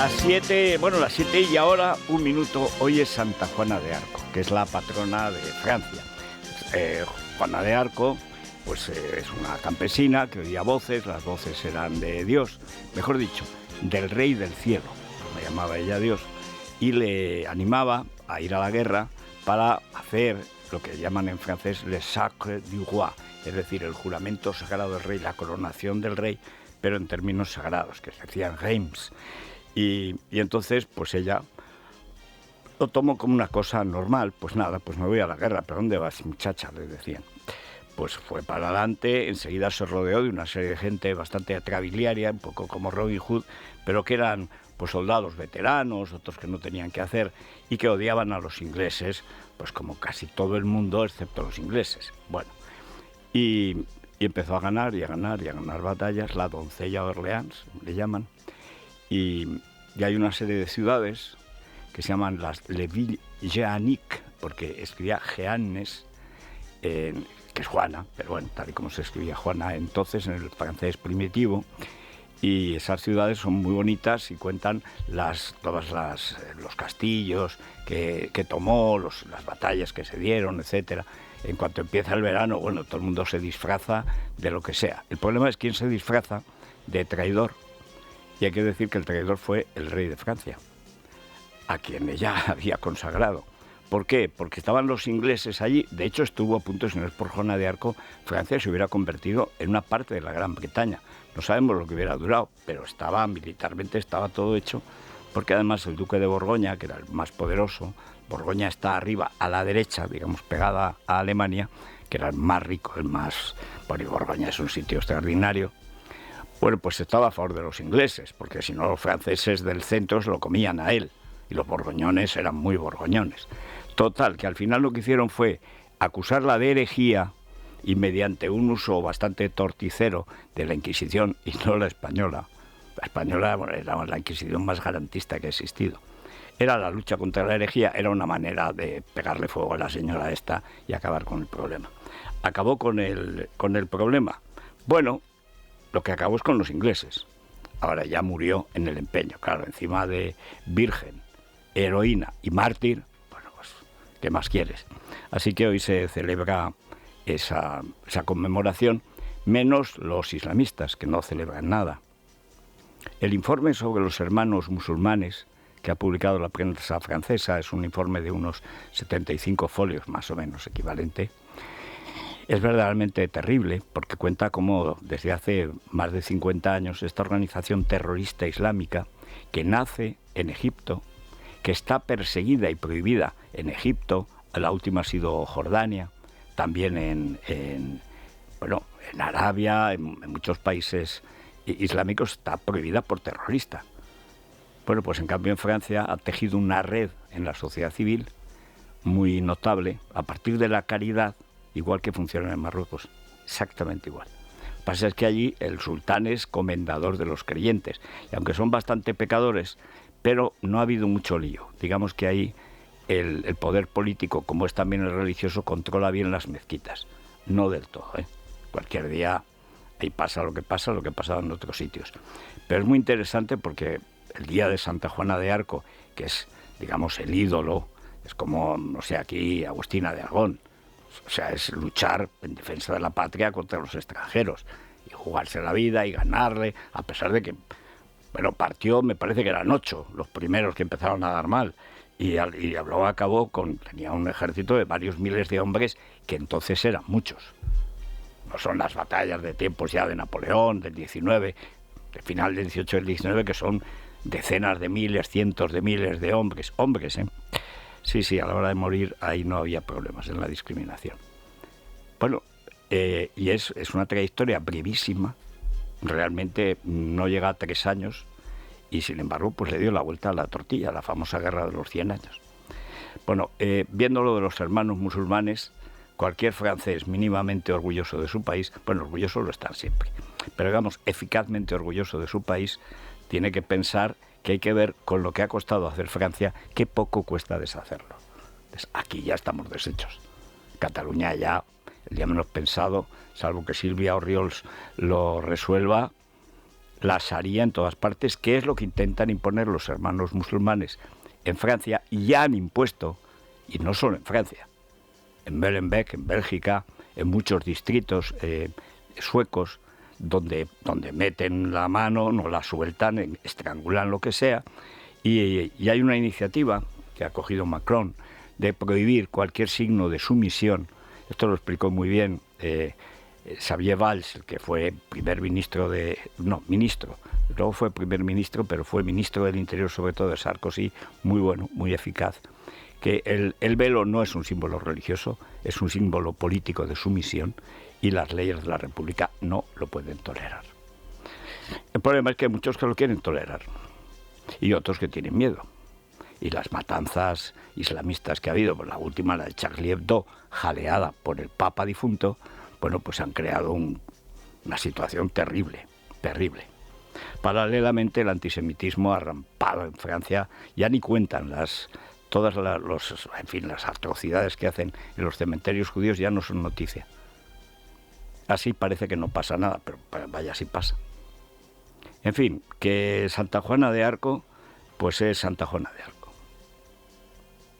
Las 7, bueno, las 7 y ahora un minuto. Hoy es Santa Juana de Arco, que es la patrona de Francia. Juana de Arco, pues es una campesina que oía voces, las voces eran de Dios, mejor dicho, del Rey del Cielo, como llamaba ella Dios, y le animaba a ir a la guerra para hacer lo que llaman en francés le sacre du roi, es decir, el juramento sagrado del rey, la coronación del rey, pero en términos sagrados, que se decían reims. Y entonces, pues ella lo tomó como una cosa normal. Pues nada, pues me voy a la guerra. ¿Pero dónde vas, muchacha?, le decían. Pues fue para adelante, enseguida se rodeó de una serie de gente bastante atrabiliaria, un poco como Robin Hood, pero que eran pues soldados veteranos, otros que no tenían qué hacer y que odiaban a los ingleses, pues como casi todo el mundo, excepto los ingleses. Bueno, y empezó a ganar y a ganar y a ganar batallas, la doncella de Orleans, le llaman. Y hay una serie de ciudades que se llaman las Les Villes Jeanniques, porque escribía Jeannes, que es Juana, pero bueno, tal y como se escribía Juana entonces en el francés primitivo. Y esas ciudades son muy bonitas y cuentan todos los castillos que tomó, las batallas que se dieron, etcétera. En cuanto empieza el verano, bueno, todo el mundo se disfraza de lo que sea. El problema es quién se disfraza de traidor. Y hay que decir que el traidor fue el rey de Francia, a quien ella había consagrado. ¿Por qué? Porque estaban los ingleses allí. De hecho, estuvo a punto, si no es por Juana de Arco, Francia se hubiera convertido en una parte de la Gran Bretaña. No sabemos lo que hubiera durado, pero militarmente estaba todo hecho, porque además el duque de Borgoña, que era el más poderoso, Borgoña está arriba, a la derecha, digamos, pegada a Alemania, que era el más rico, el más... Bueno, y Borgoña es un sitio extraordinario. Bueno, pues estaba a favor de los ingleses, porque si no los franceses del centro se lo comían a él, y los borgoñones eran muy borgoñones. Total, que al final lo que hicieron fue acusarla de herejía y mediante un uso bastante torticero de la Inquisición, y no la española. La española, bueno, era la Inquisición más garantista que ha existido. Era la lucha contra la herejía, era una manera de pegarle fuego a la señora esta y acabar con el problema. Acabó con el problema. Bueno, lo que acabó es con los ingleses. Ahora ya murió en el empeño, claro, encima de virgen, heroína y mártir, bueno, pues, ¿qué más quieres? Así que hoy se celebra esa conmemoración, menos los islamistas, que no celebran nada. El informe sobre los hermanos musulmanes que ha publicado la prensa francesa es un informe de unos 75 folios, más o menos, equivalente. Es verdaderamente terrible porque cuenta cómo desde hace más de 50 años esta organización terrorista islámica, que nace en Egipto, que está perseguida y prohibida en Egipto, la última ha sido Jordania, también en Arabia, en muchos países islámicos está prohibida por terrorista. Bueno, pues en cambio en Francia ha tejido una red en la sociedad civil muy notable a partir de la caridad, igual que funciona en Marruecos, exactamente igual. Lo que pasa es que allí el sultán es comendador de los creyentes, y aunque son bastante pecadores, pero no ha habido mucho lío. Digamos que ahí el poder político, como es también el religioso, controla bien las mezquitas. No del todo, ¿eh? Cualquier día ahí pasa lo que pasa en otros sitios. Pero es muy interesante porque el día de Santa Juana de Arco, que es, digamos, el ídolo, es como, no sé, aquí Agustina de Aragón. O sea, es luchar en defensa de la patria contra los extranjeros y jugarse la vida y ganarle, a pesar de que, bueno, partió, me parece que eran 8 los primeros que empezaron a dar mal, y luego acabó tenía un ejército de varios miles de hombres, que entonces eran muchos. No son las batallas de tiempos ya de Napoleón, del 19, del final del 18 y del 19, que son decenas de miles, cientos de miles de hombres, ¿eh? Sí, a la hora de morir ahí no había problemas en la discriminación. Bueno, y es una trayectoria brevísima, realmente no llega a 3 años, y sin embargo pues le dio la vuelta a la tortilla, la famosa guerra de los 100 años. Bueno, viendo lo de los hermanos musulmanes, cualquier francés mínimamente orgulloso de su país, bueno, orgulloso lo están siempre, pero digamos, eficazmente orgulloso de su país, tiene que pensar que hay que ver con lo que ha costado hacer Francia, qué poco cuesta deshacerlo. Entonces, aquí ya estamos deshechos. Cataluña ya, el día menos pensado, salvo que Silvia Orriols lo resuelva, la Sharia en todas partes, que es lo que intentan imponer los hermanos musulmanes en Francia, y ya han impuesto, y no solo en Francia, en Molenbeek, en Bélgica, en muchos distritos suecos, donde meten la mano, no la sueltan, estrangulan lo que sea, y hay una iniciativa que ha cogido Macron de prohibir cualquier signo de sumisión. Esto lo explicó muy bien Xavier Valls, el que fue ministro, luego fue primer ministro, pero fue ministro del Interior sobre todo de Sarkozy, muy bueno, muy eficaz, que el velo no es un símbolo religioso, es un símbolo político de sumisión, y las leyes de la República no lo pueden tolerar. El problema es que hay muchos que lo quieren tolerar y otros que tienen miedo. Y las matanzas islamistas que ha habido, pues la última, la de Charlie Hebdo, jaleada por el Papa difunto, bueno, pues han creado una situación terrible, terrible. Paralelamente, el antisemitismo ha rampado en Francia, ya ni cuentan las atrocidades que hacen en los cementerios judíos, ya no son noticia. Así parece que no pasa nada, pero vaya si pasa. En fin, que Santa Juana de Arco, pues es Santa Juana de Arco.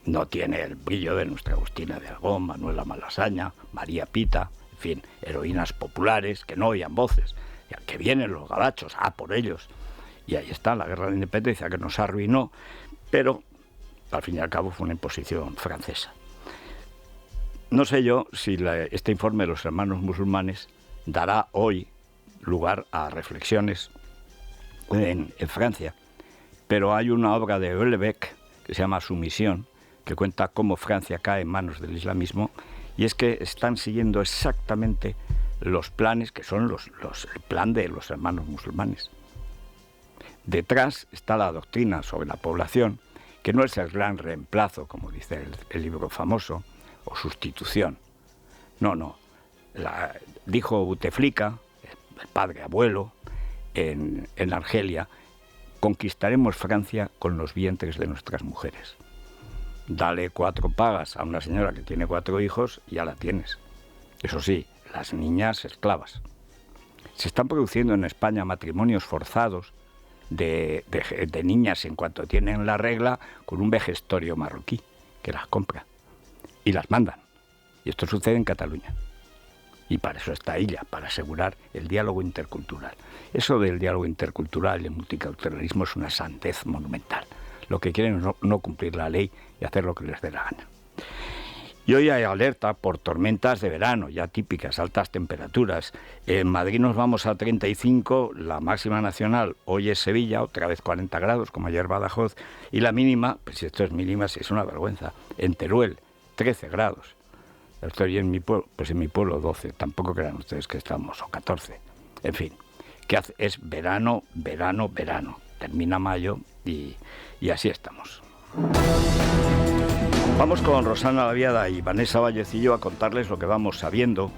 No tiene el brillo de nuestra Agustina de Aragón, Manuela Malasaña, María Pita, en fin, heroínas populares que no oían voces, que vienen los gabachos, por ellos. Y ahí está la guerra de independencia que nos arruinó, pero al fin y al cabo fue una imposición francesa. No sé yo si este informe de los hermanos musulmanes dará hoy lugar a reflexiones en Francia, pero hay una obra de Houellebecq que se llama Sumisión, que cuenta cómo Francia cae en manos del islamismo, y es que están siguiendo exactamente los planes que son el plan de los hermanos musulmanes. Detrás está la doctrina sobre la población, que no es el gran reemplazo, como dice el libro famoso, o sustitución. No. Dijo Bouteflika, el padre abuelo, en Argelia: conquistaremos Francia con los vientres de nuestras mujeres. Dale 4 pagas a una señora que tiene 4 hijos y ya la tienes. Eso sí, las niñas esclavas. Se están produciendo en España matrimonios forzados de niñas en cuanto tienen la regla, con un vejestorio marroquí que las compra y las mandan. Y esto sucede en Cataluña. Y para eso está ella, para asegurar el diálogo intercultural. Eso del diálogo intercultural y el multiculturalismo es una sandez monumental. Lo que quieren es no cumplir la ley y hacer lo que les dé la gana. Y hoy hay alerta por tormentas de verano, ya típicas, altas temperaturas. En Madrid nos vamos a 35, la máxima nacional hoy es Sevilla, otra vez 40 grados, como ayer Badajoz, y la mínima, pues si esto es mínima, si es una vergüenza, en Teruel, 13 grados. Estoy en mi pueblo 12, tampoco crean ustedes que estamos, o 14. En fin, que es verano. Termina mayo y así estamos. Vamos con Rosana Laviada y Vanessa Vallecillo a contarles lo que vamos sabiendo.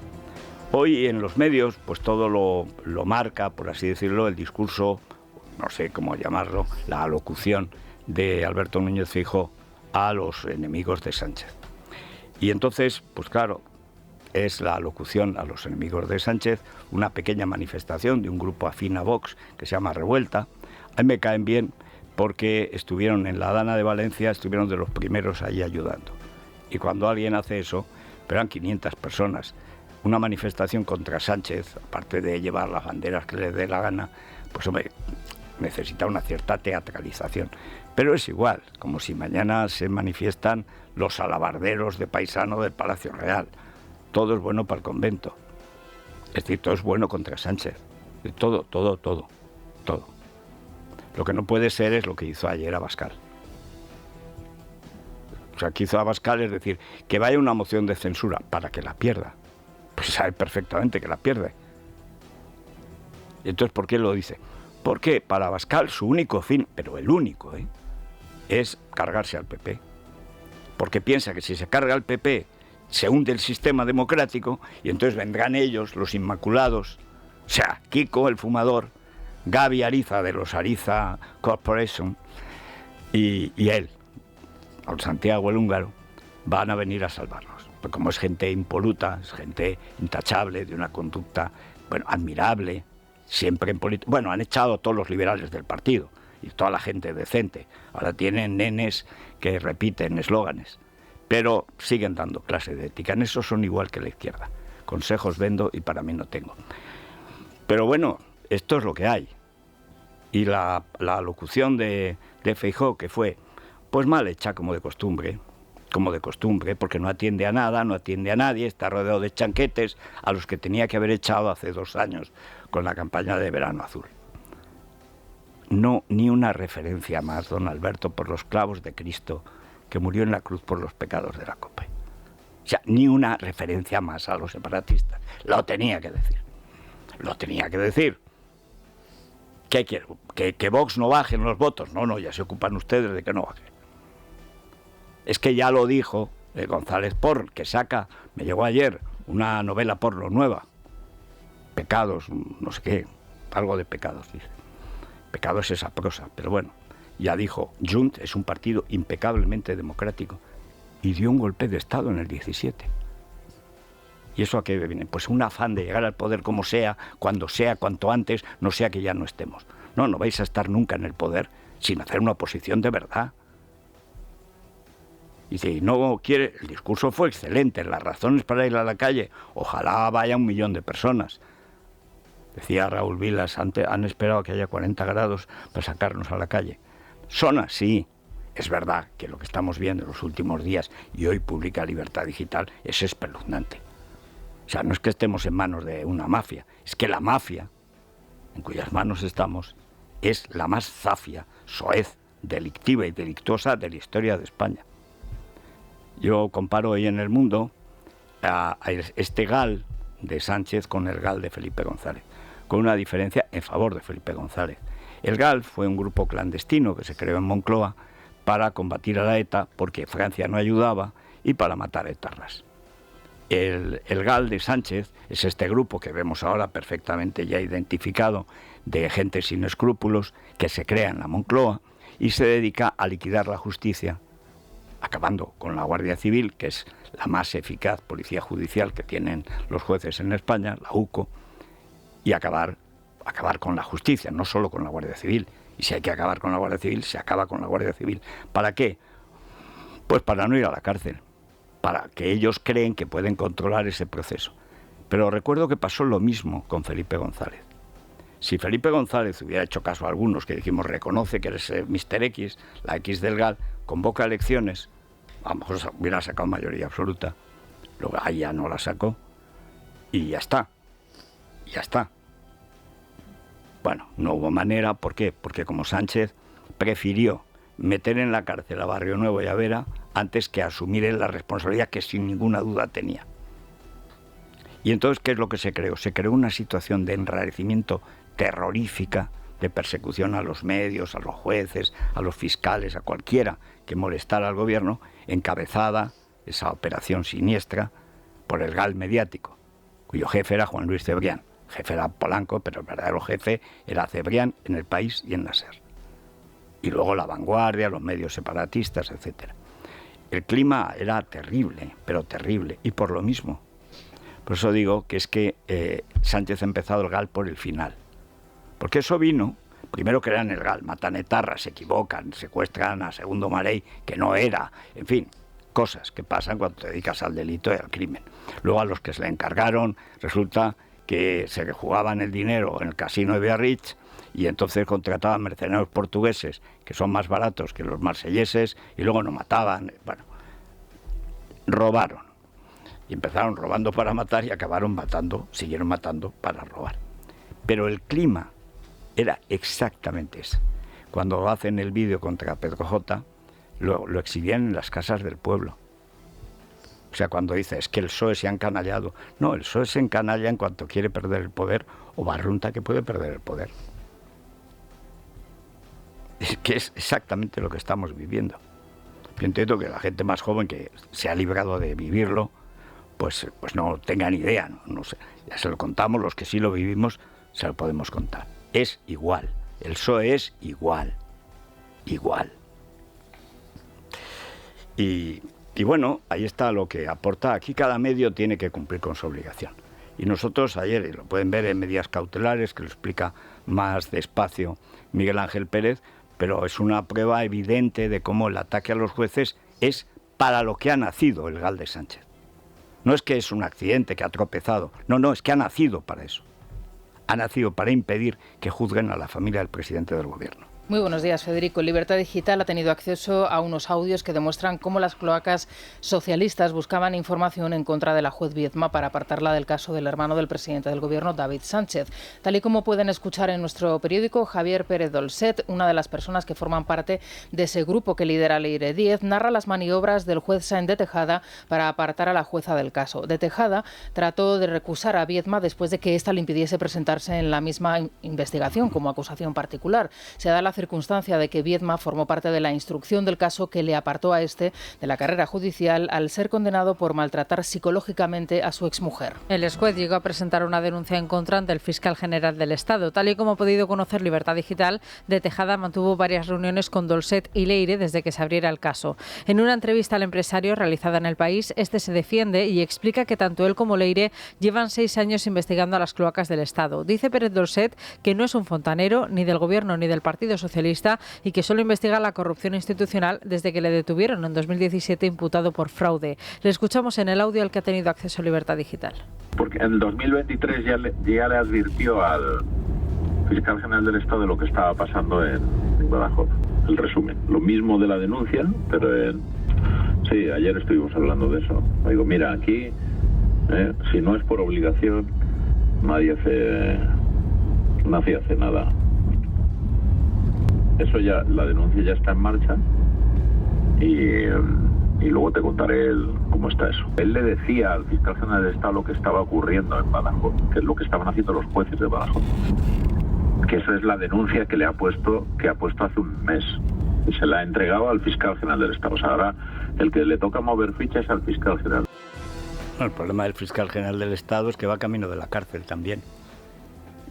Hoy en los medios, pues todo lo marca, por así decirlo, el discurso, no sé cómo llamarlo, la alocución de Alberto Núñez Feijóo a los enemigos de Sánchez. Y entonces, pues claro, es la alocución a los enemigos de Sánchez, una pequeña manifestación de un grupo afín a Vox que se llama Revuelta. A mí me caen bien porque estuvieron en la Dana de Valencia, estuvieron de los primeros ahí ayudando. Y cuando alguien hace eso, pero eran 500 personas, una manifestación contra Sánchez, aparte de llevar las banderas que les dé la gana, pues hombre, necesita una cierta teatralización. Pero es igual, como si mañana se manifiestan los alabarderos de paisano del Palacio Real. Todo es bueno para el convento. Es decir, todo es bueno contra Sánchez. Todo. Lo que no puede ser es lo que hizo ayer Abascal. O sea, que hizo Abascal es decir, que vaya una moción de censura para que la pierda. Pues sabe perfectamente que la pierde. Y entonces, ¿por qué lo dice? Porque para Abascal su único fin, pero el único, es cargarse al PP. Porque piensa que si se carga al PP, se hunde el sistema democrático y entonces vendrán ellos, los Inmaculados, o sea, Kiko, el fumador, Gaby Ariza, de los Ariza Corporation, y él, o Santiago el húngaro, van a venir a salvarnos. Pues como es gente impoluta, es gente intachable, de una conducta, bueno, admirable, siempre en política. Bueno, han echado a todos los liberales del partido y toda la gente decente. Ahora tienen nenes que repiten eslóganes, pero siguen dando clase de ética. En eso son igual que la izquierda. Consejos vendo y para mí no tengo. Pero bueno, esto es lo que hay. Y la locución de Feijóo, que fue pues mal hecha como de costumbre, porque no atiende a nada, no atiende a nadie, está rodeado de chanquetes a los que tenía que haber echado hace 2 años con la campaña de Verano Azul. No, ni una referencia más, don Alberto, por los clavos de Cristo, que murió en la cruz por los pecados de la COPE. O sea, ni una referencia más a los separatistas. Lo tenía que decir. Lo tenía que decir. ¿Qué quiero? ¿Que Vox no baje en los votos? No, ya se ocupan ustedes de que no baje. Es que ya lo dijo González Porr, que me llegó ayer, una novela porno nueva. Pecados, no sé qué, algo de pecados, dice. Pecado es esa prosa, pero bueno, ya dijo, Junts es un partido impecablemente democrático y dio un golpe de Estado en el 17. ¿Y eso a qué viene? Pues un afán de llegar al poder como sea, cuando sea, cuanto antes, no sea que ya no estemos. No vais a estar nunca en el poder sin hacer una oposición de verdad. Y si no quiere, el discurso fue excelente, las razones para ir a la calle, ojalá vaya 1 millón de personas. Decía Raúl Vilas, han esperado que haya 40 grados para sacarnos a la calle. Son así. Es verdad que lo que estamos viendo en los últimos días, y hoy publica Libertad Digital, es espeluznante. O sea, no es que estemos en manos de una mafia, es que la mafia, en cuyas manos estamos, es la más zafia, soez, delictiva y delictuosa de la historia de España. Yo comparo hoy en El Mundo a este GAL de Sánchez con el GAL de Felipe González, con una diferencia en favor de Felipe González. El GAL fue un grupo clandestino que se creó en Moncloa para combatir a la ETA porque Francia no ayudaba y para matar etarras. El GAL de Sánchez es este grupo que vemos ahora perfectamente ya identificado de gente sin escrúpulos que se crea en la Moncloa y se dedica a liquidar la justicia, acabando con la Guardia Civil, que es la más eficaz policía judicial que tienen los jueces en España, la UCO, y acabar con la justicia, no solo con la Guardia Civil. Y si hay que acabar con la Guardia Civil, se acaba con la Guardia Civil. ¿Para qué? Pues para no ir a la cárcel, para que ellos creen que pueden controlar ese proceso. Pero recuerdo que pasó lo mismo con Felipe González. Si Felipe González hubiera hecho caso a algunos que dijimos, reconoce que eres Mr. X, la X del GAL, convoca elecciones, a lo mejor hubiera sacado mayoría absoluta. Luego ahí ya no la sacó y ya está. Bueno, no hubo manera. ¿Por qué? Porque como Sánchez prefirió meter en la cárcel a Barrio Nuevo y a Vera antes que asumir él la responsabilidad que sin ninguna duda tenía. Y entonces, ¿qué es lo que se creó? Se creó una situación de enrarecimiento terrorífica, de persecución a los medios, a los jueces, a los fiscales, a cualquiera que molestara al gobierno, encabezada, esa operación siniestra, por el GAL mediático, cuyo jefe era Juan Luis Cebrián. Jefe era Polanco, pero el verdadero jefe era Cebrián en El País y en la SER. Y luego La Vanguardia, los medios separatistas, etc. El clima era terrible, pero terrible, y por lo mismo. Por eso digo que es que Sánchez ha empezado el GAL por el final. Porque eso vino, primero crean el GAL, matan etarras, se equivocan, secuestran a Segundo Marey, que no era, en fin, cosas que pasan cuando te dedicas al delito y al crimen. Luego a los que se le encargaron, resulta que se jugaban el dinero en el casino de Biarritz y entonces contrataban mercenarios portugueses que son más baratos que los marselleses y luego no mataban. Bueno, robaron. Y empezaron robando para matar y acabaron matando, siguieron matando para robar. Pero el clima era exactamente ese. Cuando hacen el vídeo contra Pedro J, lo exhibían en las casas del pueblo. O sea, cuando dice, es que el PSOE se ha encanallado. No, el PSOE se encanalla en cuanto quiere perder el poder o barrunta que puede perder el poder. Es que es exactamente lo que estamos viviendo. Yo entiendo que la gente más joven que se ha librado de vivirlo, pues no tengan idea, no sé. Ya se lo contamos, los que sí lo vivimos, se lo podemos contar. Es igual. El PSOE es igual. Igual. Y bueno, ahí está lo que aporta. Aquí cada medio tiene que cumplir con su obligación. Y nosotros ayer, y lo pueden ver en medidas cautelares, que lo explica más despacio Miguel Ángel Pérez, pero es una prueba evidente de cómo el ataque a los jueces es para lo que ha nacido el GAL de Sánchez. No es que es un accidente que ha tropezado, no, es que ha nacido para eso. Ha nacido para impedir que juzguen a la familia del presidente del gobierno. Muy buenos días, Federico. Libertad Digital ha tenido acceso a unos audios que demuestran cómo las cloacas socialistas buscaban información en contra de la juez Viedma para apartarla del caso del hermano del presidente del gobierno, David Sánchez. Tal y como pueden escuchar en nuestro periódico, Javier Pérez Dolcet, una de las personas que forman parte de ese grupo que lidera Leire Díez, narra las maniobras del juez Sáenz de Tejada para apartar a la jueza del caso. De Tejada trató de recusar a Viedma después de que ésta le impidiese presentarse en la misma investigación como acusación particular. Se da la circunstancia de que Viedma formó parte de la instrucción del caso que le apartó a este de la carrera judicial al ser condenado por maltratar psicológicamente a su exmujer. El exjuez llegó a presentar una denuncia en contra del fiscal general del Estado. Tal y como ha podido conocer Libertad Digital, de Tejada mantuvo varias reuniones con Dolcet y Leire desde que se abriera el caso. En una entrevista al empresario realizada en El País, este se defiende y explica que tanto él como Leire llevan 6 años investigando a las cloacas del Estado. Dice Pérez Dolcet que no es un fontanero ni del Gobierno ni del Partido Socialista y que solo investiga la corrupción institucional desde que le detuvieron en 2017 imputado por fraude. Le escuchamos en el audio al que ha tenido acceso Libertad Digital. Porque en el 2023 ya le advirtió al fiscal general del Estado de lo que estaba pasando en Badajoz. El resumen, lo mismo de la denuncia, pero sí, ayer estuvimos hablando de eso. Digo, mira, aquí, si no es por obligación, nadie hace nada. Eso ya, la denuncia ya está en marcha y luego te contaré cómo está eso. Él le decía al fiscal general del Estado lo que estaba ocurriendo en Badajoz, que es lo que estaban haciendo los jueces de Badajoz. Que esa es la denuncia que ha puesto hace un mes. Y se la ha entregado al fiscal general del Estado. O sea, ahora el que le toca mover fichas es al fiscal general. El problema del fiscal general del Estado es que va camino de la cárcel también.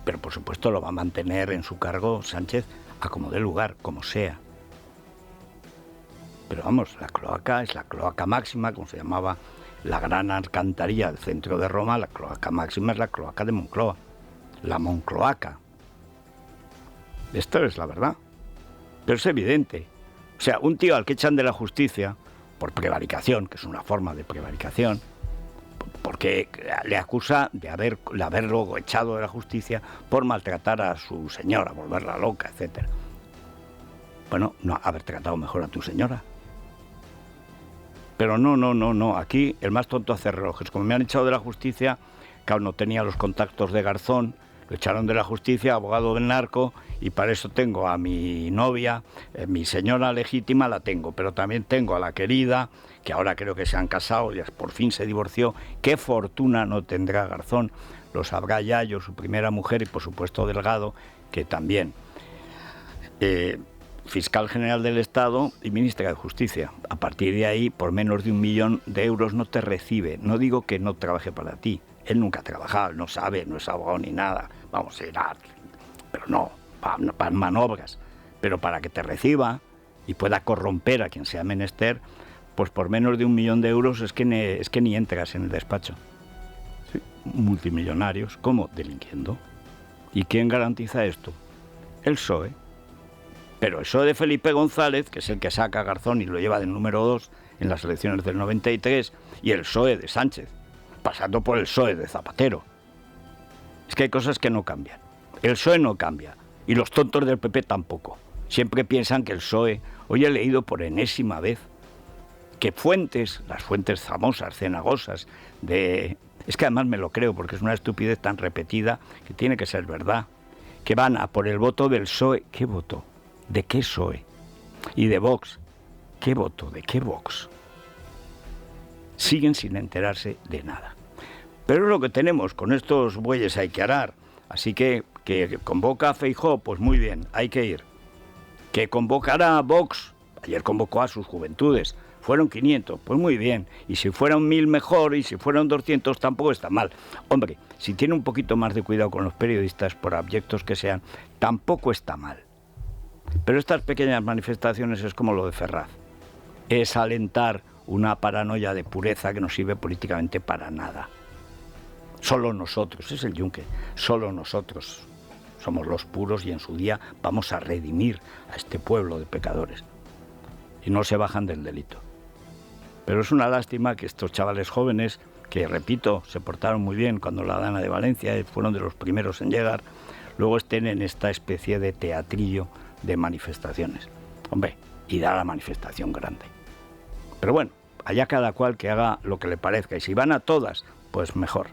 Pero por supuesto lo va a mantener en su cargo Sánchez a como dé lugar, como sea. Pero vamos, la cloaca es la cloaca máxima, como se llamaba la gran alcantarilla del centro de Roma. La cloaca máxima es la cloaca de Moncloa, la Moncloaca. Esto es la verdad. Pero es evidente. O sea, un tío al que echan de la justicia por prevaricación, que es una forma de prevaricación, porque le acusa de haberlo echado de la justicia por maltratar a su señora, volverla loca, etc. Bueno, no, haber tratado mejor a tu señora. Pero no, aquí el más tonto hace relojes. Como me han echado de la justicia, claro, no tenía los contactos de Garzón, lo echaron de la justicia, abogado del narco, y para eso tengo a mi novia, mi señora legítima la tengo, pero también tengo a la querida, que ahora creo que se han casado, ya por fin se divorció. Qué fortuna no tendrá Garzón, lo sabrá Yayo, su primera mujer, y por supuesto Delgado, que también. Fiscal general del Estado y ministra de Justicia. A partir de ahí, por menos de 1 millón de euros no te recibe. No digo que no trabaje para ti. Él nunca ha trabajado, no sabe, no es abogado ni nada. Vamos a ir pero no, para manobras. Pero para que te reciba y pueda corromper a quien sea menester, pues por menos de 1 millón de euros es que ni entras en el despacho. Sí. Multimillonarios, ¿cómo? Delinquiendo. ¿Y quién garantiza esto? El PSOE. Pero el PSOE de Felipe González, que es el que saca a Garzón y lo lleva del número 2 en las elecciones del 93, y el PSOE de Sánchez, pasando por el PSOE de Zapatero. Es que hay cosas que no cambian. El PSOE no cambia, y los tontos del PP tampoco. Siempre piensan que el PSOE... Hoy he leído por enésima vez que las fuentes famosas, cenagosas, es que además me lo creo, porque es una estupidez tan repetida que tiene que ser verdad, que van a por el voto del PSOE. ¿Qué voto? ¿De qué PSOE? Y de Vox. ¿Qué voto? ¿De qué Vox? Siguen sin enterarse de nada. Pero es lo que tenemos, con estos bueyes hay que arar. Así que convoca a Feijóo, pues muy bien, hay que ir. Que convocará a Vox, ayer convocó a sus juventudes, fueron 500, pues muy bien. Y si fueran 1000 mejor, y si fueran 200 tampoco está mal. Hombre, si tiene un poquito más de cuidado con los periodistas, por abyectos que sean, tampoco está mal. Pero estas pequeñas manifestaciones es como lo de Ferraz. Es alentar una paranoia de pureza que no sirve políticamente para nada. Solo nosotros, es el yunque, solo nosotros somos los puros y en su día vamos a redimir a este pueblo de pecadores. Y no se bajan del delito. Pero es una lástima que estos chavales jóvenes, que repito, se portaron muy bien cuando la Dana de Valencia fueron de los primeros en llegar, luego estén en esta especie de teatrillo de manifestaciones. Hombre, y da la manifestación grande. Pero bueno, allá cada cual que haga lo que le parezca, y si van a todas, pues mejor.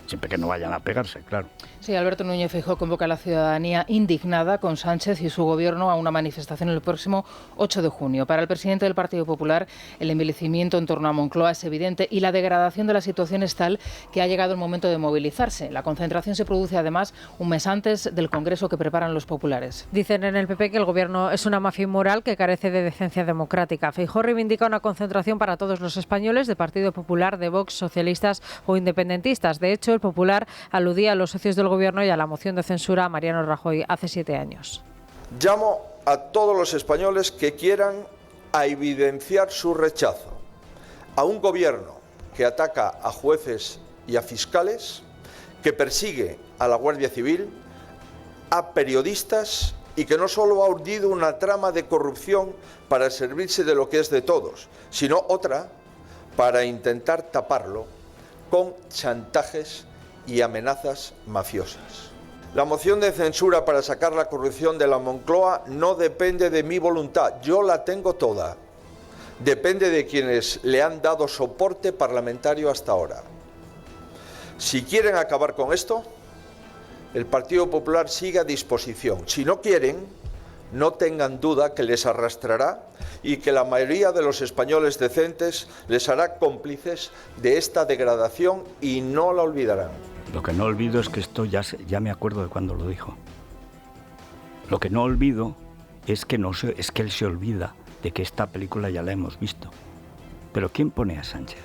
Siempre que no vayan a pegarse, claro. Sí, Alberto Núñez Feijóo convoca a la ciudadanía indignada con Sánchez y su gobierno a una manifestación el próximo 8 de junio. Para el presidente del Partido Popular, el envilecimiento en torno a Moncloa es evidente y la degradación de la situación es tal que ha llegado el momento de movilizarse. La concentración se produce además un mes antes del congreso que preparan los populares. Dicen en el PP que el gobierno es una mafia inmoral que carece de decencia democrática. Feijóo reivindica una concentración para todos los españoles, de Partido Popular, de Vox, socialistas o independentistas. De hecho, el Popular aludía a los socios del gobierno y a la moción de censura a Mariano Rajoy hace 7 años. Llamo a todos los españoles que quieran a evidenciar su rechazo a un gobierno que ataca a jueces y a fiscales, que persigue a la Guardia Civil, a periodistas y que no solo ha urdido una trama de corrupción para servirse de lo que es de todos, sino otra para intentar taparlo con chantajes y amenazas mafiosas. La moción de censura para sacar la corrupción de la Moncloa no depende de mi voluntad, yo la tengo toda. Depende de quienes le han dado soporte parlamentario hasta ahora. Si quieren acabar con esto, el Partido Popular sigue a disposición. Si no quieren, no tengan duda que les arrastrará y que la mayoría de los españoles decentes les hará cómplices de esta degradación y no la olvidarán. Lo que no olvido es que esto ya me acuerdo de cuando lo dijo. Lo que no olvido es que él se olvida de que esta película ya la hemos visto. Pero ¿quién pone a Sánchez?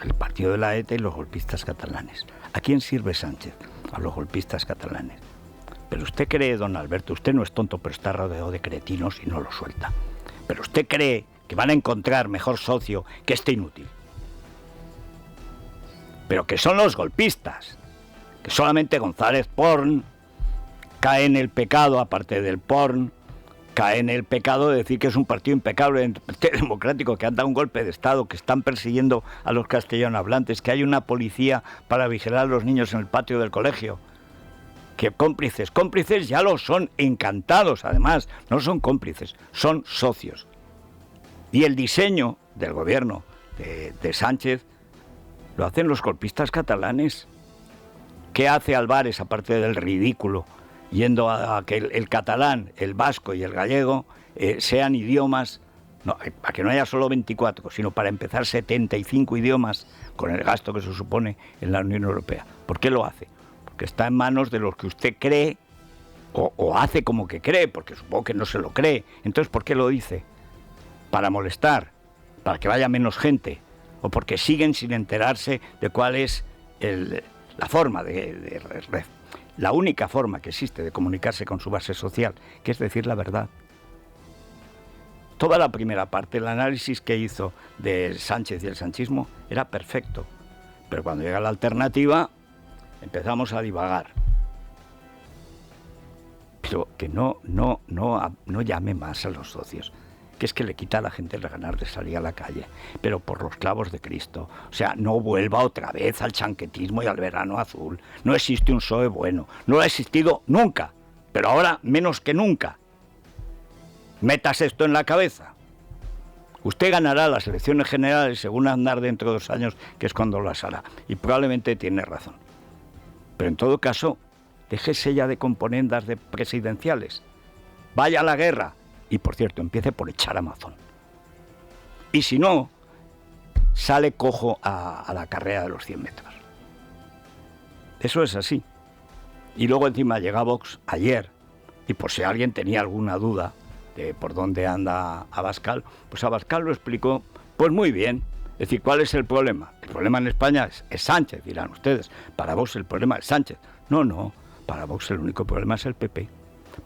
El partido de la ETA y los golpistas catalanes. ¿A quién sirve Sánchez? A los golpistas catalanes. Pero usted cree, don Alberto, usted no es tonto, pero está rodeado de cretinos y no lo suelta. Pero usted cree que van a encontrar mejor socio que este inútil. Pero que son los golpistas, que solamente González Porn cae en el pecado, aparte del porn, cae en el pecado de decir que es un partido impecable, democrático, que han dado un golpe de Estado, que están persiguiendo a los castellanohablantes, que hay una policía para vigilar a los niños en el patio del colegio. Que cómplices ya lo son, encantados además, no son cómplices, son socios. Y el diseño del gobierno de Sánchez lo hacen los golpistas catalanes. ¿Qué hace Álvarez, aparte del ridículo, yendo a que el catalán, el vasco y el gallego sean idiomas, no, para que no haya solo 24, sino para empezar 75 idiomas con el gasto que se supone en la Unión Europea? ¿Por qué lo hace? Porque está en manos de los que usted cree o hace como que cree, porque supongo que no se lo cree. Entonces, ¿por qué lo dice? ¿Para molestar? ¿Para que vaya menos gente? ¿O porque siguen sin enterarse de cuál es la forma la única forma que existe de comunicarse con su base social, que es decir la verdad? Toda la primera parte, el análisis que hizo de Sánchez y el sanchismo era perfecto, pero cuando llega la alternativa empezamos a divagar. Pero que no llame más a los socios, que es que le quita a la gente el ganar de salir a la calle, pero por los clavos de Cristo. O sea, no vuelva otra vez al chanquetismo y al verano azul. No existe un PSOE bueno, no ha existido nunca, pero ahora menos que nunca. Metas esto en la cabeza. Usted ganará las elecciones generales según andar dentro de 2 años, que es cuando las hará, y probablemente tiene razón. Pero en todo caso, déjese ya de componendas de presidenciales. Vaya a la guerra. Y, por cierto, empiece por echar a Mazón. Y si no, sale cojo a la carrera de los 100 metros. Eso es así. Y luego encima llega Vox ayer, y por si alguien tenía alguna duda de por dónde anda Abascal, pues Abascal lo explicó pues muy bien. Es decir, ¿cuál es el problema? El problema en España es Sánchez, dirán ustedes. Para Vox el problema es Sánchez. No, para Vox el único problema es el PP.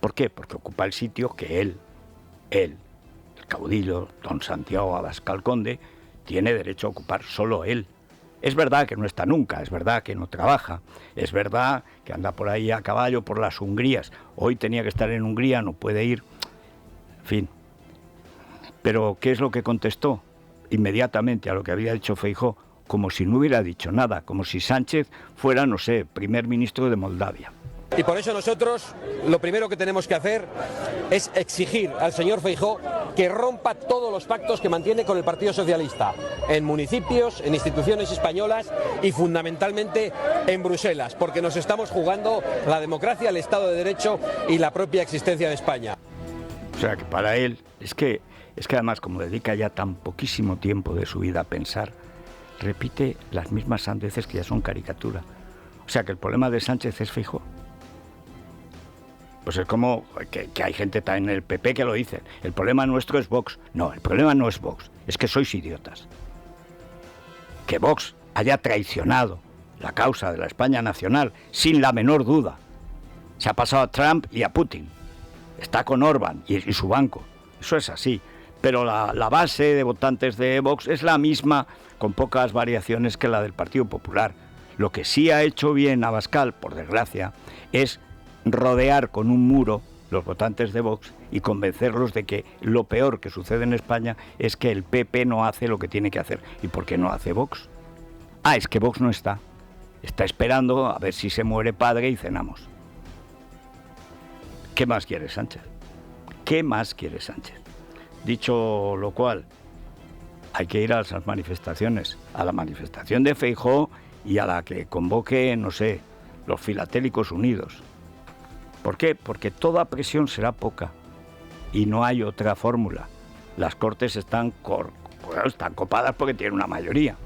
¿Por qué? Porque ocupa el sitio que él, el caudillo, don Santiago Abascal Conde, tiene derecho a ocupar solo él. Es verdad que no está nunca, es verdad que no trabaja, es verdad que anda por ahí a caballo por las Hungrías. Hoy tenía que estar en Hungría, no puede ir. En fin. Pero ¿qué es lo que contestó? Inmediatamente a lo que había dicho Feijóo, como si no hubiera dicho nada, como si Sánchez fuera, no sé, primer ministro de Moldavia. Y por eso nosotros lo primero que tenemos que hacer es exigir al señor Feijóo que rompa todos los pactos que mantiene con el Partido Socialista, en municipios, en instituciones españolas y fundamentalmente en Bruselas, porque nos estamos jugando la democracia, el Estado de Derecho y la propia existencia de España. O sea que para él, es que además como dedica ya tan poquísimo tiempo de su vida a pensar, repite las mismas sandeces que ya son caricatura. O sea que el problema de Sánchez es Feijóo. Pues es como que hay gente también en el PP que lo dice. El problema nuestro es Vox. No, el problema no es Vox, es que sois idiotas. Que Vox haya traicionado la causa de la España nacional, sin la menor duda. Se ha pasado a Trump y a Putin. Está con Orbán y su banco. Eso es así. Pero la base de votantes de Vox es la misma, con pocas variaciones, que la del Partido Popular. Lo que sí ha hecho bien Abascal, por desgracia, es rodear con un muro los votantes de Vox y convencerlos de que lo peor que sucede en España es que el PP no hace lo que tiene que hacer. ¿Y por qué no hace Vox? Es que Vox no está. Está esperando a ver si se muere padre y cenamos. ¿Qué más quiere Sánchez? ¿Qué más quiere Sánchez? Dicho lo cual, hay que ir a esas manifestaciones, a la manifestación de Feijóo y a la que convoque, no sé, los Filatélicos Unidos. ¿Por qué? Porque toda presión será poca y no hay otra fórmula. Las Cortes están copadas porque tienen una mayoría.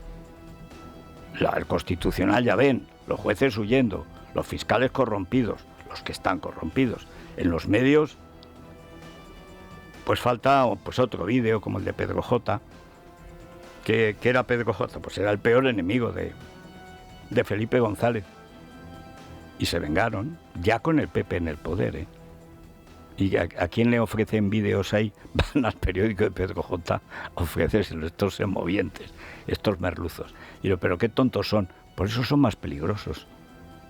El Constitucional ya ven, los jueces huyendo, los fiscales corrompidos, los que están corrompidos. En los medios, pues falta otro vídeo como el de Pedro J. ¿Qué era Pedro J? Pues era el peor enemigo de Felipe González. Y se vengaron, ya con el PP en el poder, ¿Y a quién le ofrecen vídeos ahí? Van al periódico de Pedro J. ofrecérselo, estos semovientes, estos merluzos. Y yo, pero qué tontos son, por eso son más peligrosos.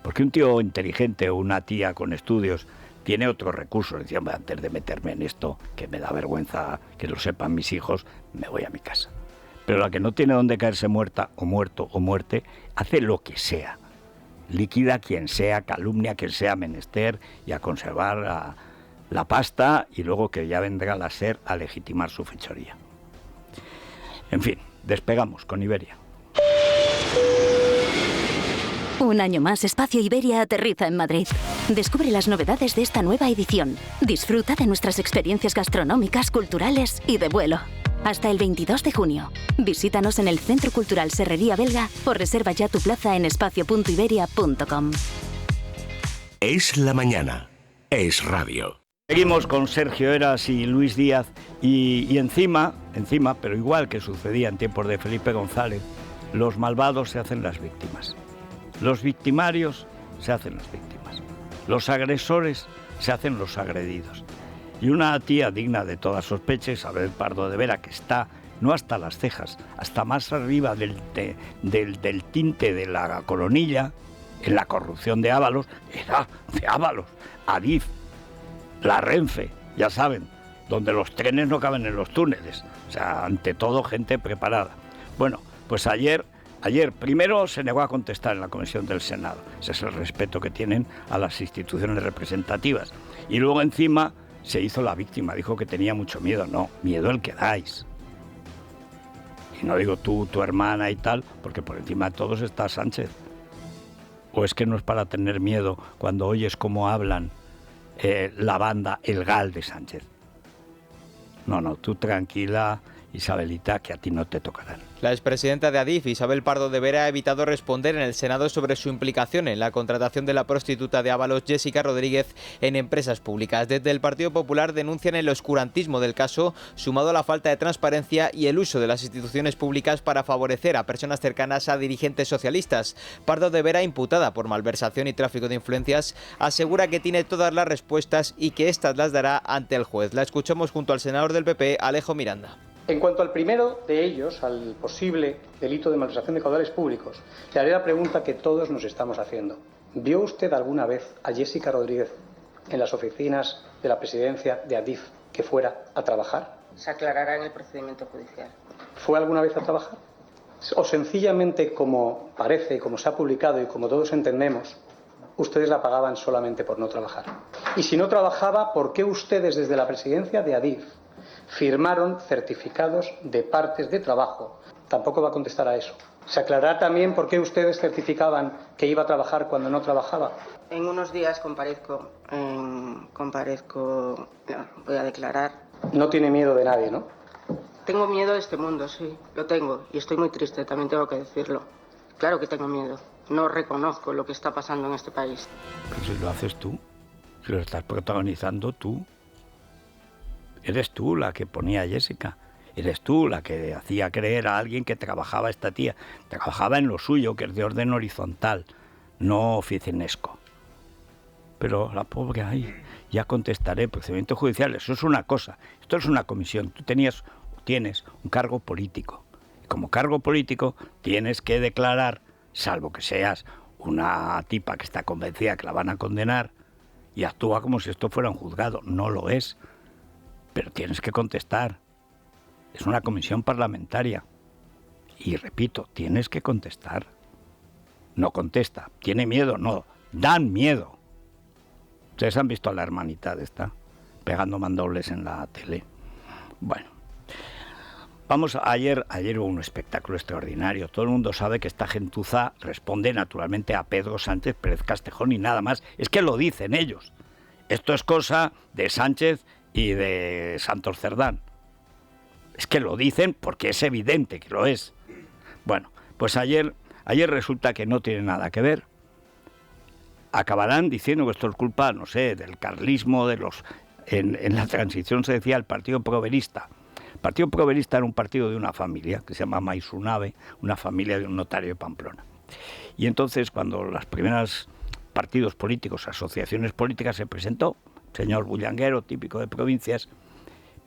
Porque un tío inteligente o una tía con estudios tiene otros recursos. Decía, antes de meterme en esto, que me da vergüenza que lo sepan mis hijos, me voy a mi casa. Pero la que no tiene dónde caerse muerta, o muerto, o muerte, hace lo que sea. Liquida a quien sea, calumnia a quien sea menester y a conservar la pasta y luego que ya vendrá la SER a legitimar su fechoría. En fin, despegamos con Iberia. Un año más, Espacio Iberia aterriza en Madrid. Descubre las novedades de esta nueva edición. Disfruta de nuestras experiencias gastronómicas, culturales y de vuelo. Hasta el 22 de junio. Visítanos en el Centro Cultural Serrería Belga o reserva ya tu plaza en espacio.iberia.com. Es la mañana. Es radio. Seguimos con Sergio Heras y Luis Díaz y encima, pero igual que sucedía en tiempos de Felipe González, los malvados se hacen las víctimas. Los victimarios se hacen las víctimas. Los agresores se hacen los agredidos. Y una tía digna de toda sospecha, Isabel Pardo de Vera, que está, no hasta las cejas, hasta más arriba del tinte de la coronilla, en la corrupción de Ábalos, era de Ábalos, Adif, la Renfe, ya saben, donde los trenes no caben en los túneles. O sea, ante todo, gente preparada. Bueno, pues ayer primero se negó a contestar en la comisión del Senado. Ese es el respeto que tienen a las instituciones representativas. Y luego encima se hizo la víctima, dijo que tenía mucho miedo. No, miedo el que dais. Y no digo tú, tu hermana y tal, porque por encima de todos está Sánchez. ¿O es que no es para tener miedo cuando oyes cómo hablan la banda El Gal de Sánchez? No, tú tranquila, Isabelita, que a ti no te tocarán. La expresidenta de Adif, Isabel Pardo de Vera, ha evitado responder en el Senado sobre su implicación en la contratación de la prostituta de Ábalos, Jessica Rodríguez, en empresas públicas. Desde el Partido Popular denuncian el oscurantismo del caso, sumado a la falta de transparencia y el uso de las instituciones públicas para favorecer a personas cercanas a dirigentes socialistas. Pardo de Vera, imputada por malversación y tráfico de influencias, asegura que tiene todas las respuestas y que éstas las dará ante el juez. La escuchamos junto al senador del PP, Alejo Miranda. En cuanto al primero de ellos, al posible delito de malversación de caudales públicos, le haré la pregunta que todos nos estamos haciendo. ¿Vio usted alguna vez a Jessica Rodríguez en las oficinas de la presidencia de Adif que fuera a trabajar? Se aclarará en el procedimiento judicial. ¿Fue alguna vez a trabajar? ¿O sencillamente, como parece, como se ha publicado y como todos entendemos, ustedes la pagaban solamente por no trabajar? Y si no trabajaba, ¿por qué ustedes desde la presidencia de Adif firmaron certificados de partes de trabajo? Tampoco va a contestar a eso. ¿Se aclarará también por qué ustedes certificaban que iba a trabajar cuando no trabajaba? En unos días comparezco, voy a declarar. No tiene miedo de nadie, ¿no? Tengo miedo de este mundo, sí, lo tengo. Y estoy muy triste, también tengo que decirlo. Claro que tengo miedo. No reconozco lo que está pasando en este país. Pero si lo haces tú, si lo estás protagonizando tú. Eres tú la que ponía a Jessica. Eres tú la que hacía creer a alguien que trabajaba esta tía. Trabajaba en lo suyo, que es de orden horizontal, no oficinesco. Pero la pobre ahí, ya contestaré, procedimiento judicial, eso es una cosa. Esto es una comisión. Tú tienes un cargo político. Y como cargo político tienes que declarar, salvo que seas una tipa que está convencida que la van a condenar, y actúa como si esto fuera un juzgado. No lo es. Pero tienes que contestar. Es una comisión parlamentaria. Y repito, tienes que contestar. No contesta. ¿Tiene miedo? No. Dan miedo. Ustedes han visto a la hermanita de esta pegando mandobles en la tele. Bueno. Ayer hubo un espectáculo extraordinario. Todo el mundo sabe que esta gentuza responde naturalmente a Pedro Sánchez Pérez Castejón y nada más. Es que lo dicen ellos. Esto es cosa de Sánchez y de Santos Cerdán. Es que lo dicen porque es evidente que lo es. Bueno, pues ayer resulta que no tiene nada que ver. Acabarán diciendo que esto es culpa, no sé, del carlismo, en la transición se decía el Partido Proverista. El Partido Proverista era un partido de una familia que se llama Maisunave, una familia de un notario de Pamplona. Y entonces cuando los primeros partidos políticos, asociaciones políticas se presentó, señor bullanguero, típico de provincias,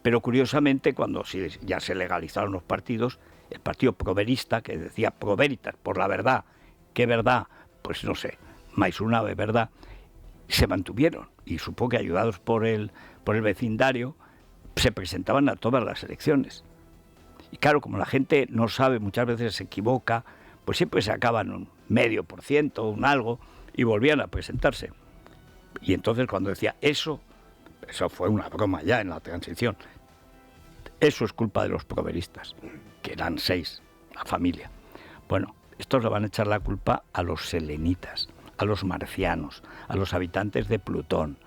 pero curiosamente cuando ya se legalizaron los partidos, el partido proverista, que decía proveritas, por la verdad, ¿qué verdad? Pues no sé, Maisunave, ¿verdad? Se mantuvieron y supongo que ayudados por el vecindario, se presentaban a todas las elecciones. Y claro, como la gente no sabe, muchas veces se equivoca, pues siempre sacaban un 0,5%, un algo, y volvían a presentarse. Y entonces cuando decía eso fue una broma ya en la transición. Eso es culpa de los proveristas, que eran 6, la familia. Bueno, estos le van a echar la culpa a los selenitas, a los marcianos, a los habitantes de Plutón.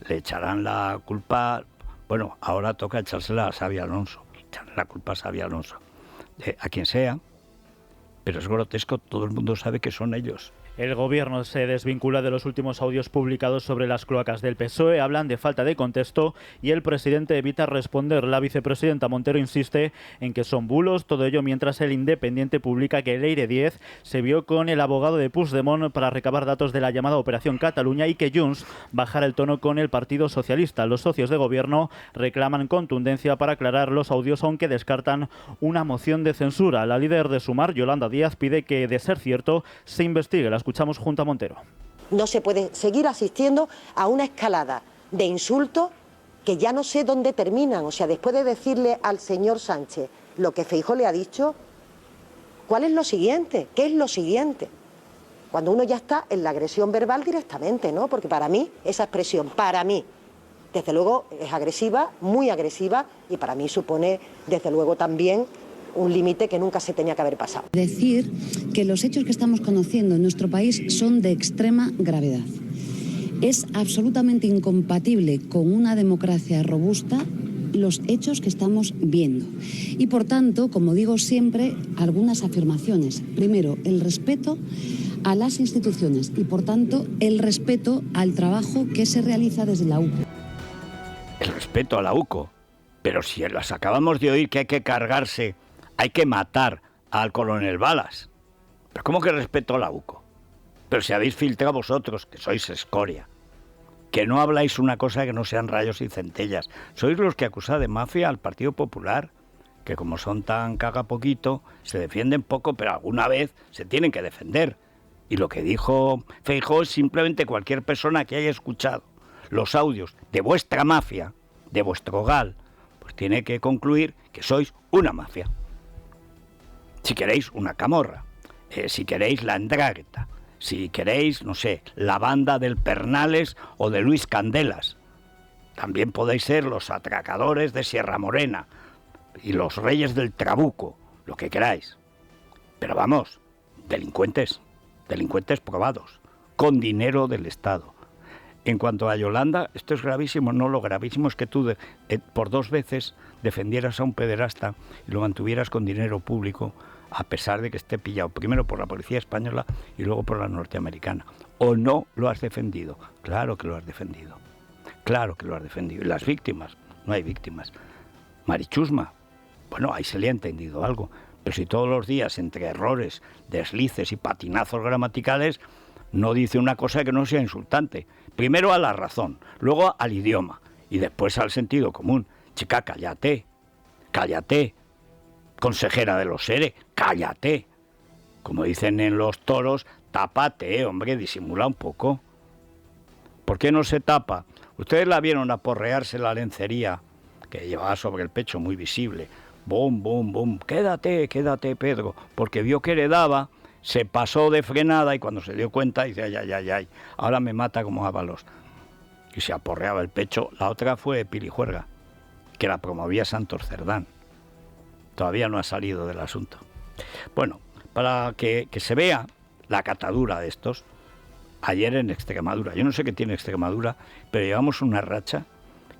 Le echarán la culpa, bueno, ahora toca echársela a Xabi Alonso, echarle la culpa a Xabi Alonso, a quien sea, pero es grotesco, todo el mundo sabe que son ellos. El Gobierno se desvincula de los últimos audios publicados sobre las cloacas del PSOE, hablan de falta de contexto y el presidente evita responder. La vicepresidenta Montero insiste en que son bulos, todo ello mientras el Independiente publica que Leire Díez se vio con el abogado de Puigdemont para recabar datos de la llamada Operación Cataluña y que Junts bajara el tono con el Partido Socialista. Los socios de Gobierno reclaman contundencia para aclarar los audios, aunque descartan una moción de censura. La líder de Sumar, Yolanda Díaz, pide que, de ser cierto, se investigue. La escuchamos junto a Montero. No se puede seguir asistiendo a una escalada de insultos que ya no sé dónde terminan. O sea, después de decirle al señor Sánchez lo que Feijóo le ha dicho, ¿cuál es lo siguiente? ¿Qué es lo siguiente? Cuando uno ya está en la agresión verbal directamente, ¿no? Porque para mí, esa expresión, para mí, desde luego es agresiva, muy agresiva, y para mí supone, desde luego, también un límite que nunca se tenía que haber pasado. Decir que los hechos que estamos conociendo en nuestro país son de extrema gravedad. Es absolutamente incompatible con una democracia robusta los hechos que estamos viendo. Y por tanto, como digo siempre, algunas afirmaciones. Primero, el respeto a las instituciones y por tanto el respeto al trabajo que se realiza desde la UCO. El respeto a la UCO. Pero si las acabamos de oír que hay que cargarse, hay que matar al coronel Balas. ¿Pero cómo que respeto a la UCO? Pero si habéis filtrado vosotros, que sois escoria, que no habláis una cosa que no sean rayos y centellas. Sois los que acusáis de mafia al Partido Popular, que como son tan cagapoquito, se defienden poco, pero alguna vez se tienen que defender. Y lo que dijo Feijóo es simplemente cualquier persona que haya escuchado los audios de vuestra mafia, de vuestro GAL, pues tiene que concluir que sois una mafia. Si queréis una camorra, si queréis la Andrágueta, si queréis, no sé, la banda del Pernales o de Luis Candelas. También podéis ser los atracadores de Sierra Morena y los reyes del Trabuco, lo que queráis. Pero vamos, delincuentes probados, con dinero del Estado. En cuanto a Yolanda, esto es gravísimo, no, lo gravísimo es que tú por 2 veces defendieras a un pederasta y lo mantuvieras con dinero público, a pesar de que esté pillado primero por la policía española y luego por la norteamericana. ¿O no lo has defendido? Claro que lo has defendido. Claro que lo has defendido. Y las víctimas, no hay víctimas. Marichusma, bueno, ahí se le ha entendido algo. Pero si todos los días, entre errores, deslices y patinazos gramaticales, no dice una cosa que no sea insultante. Primero a la razón, luego al idioma y después al sentido común. Chica, cállate, cállate. Consejera de los SERE, cállate. Como dicen en los toros, tápate, hombre, disimula un poco. ¿Por qué no se tapa? Ustedes la vieron aporrearse la lencería que llevaba sobre el pecho, muy visible. Bum, bum, bum. Quédate, quédate, Pedro. Porque vio que le daba, se pasó de frenada y cuando se dio cuenta dice, ay, ay, ay, ay, ahora me mata como Ábalos. Y se aporreaba el pecho. La otra fue Pilijuerga, que la promovía Santos Cerdán. Todavía no ha salido del asunto. Bueno, para que se vea la catadura de estos, ayer en Extremadura, yo no sé qué tiene Extremadura, pero llevamos una racha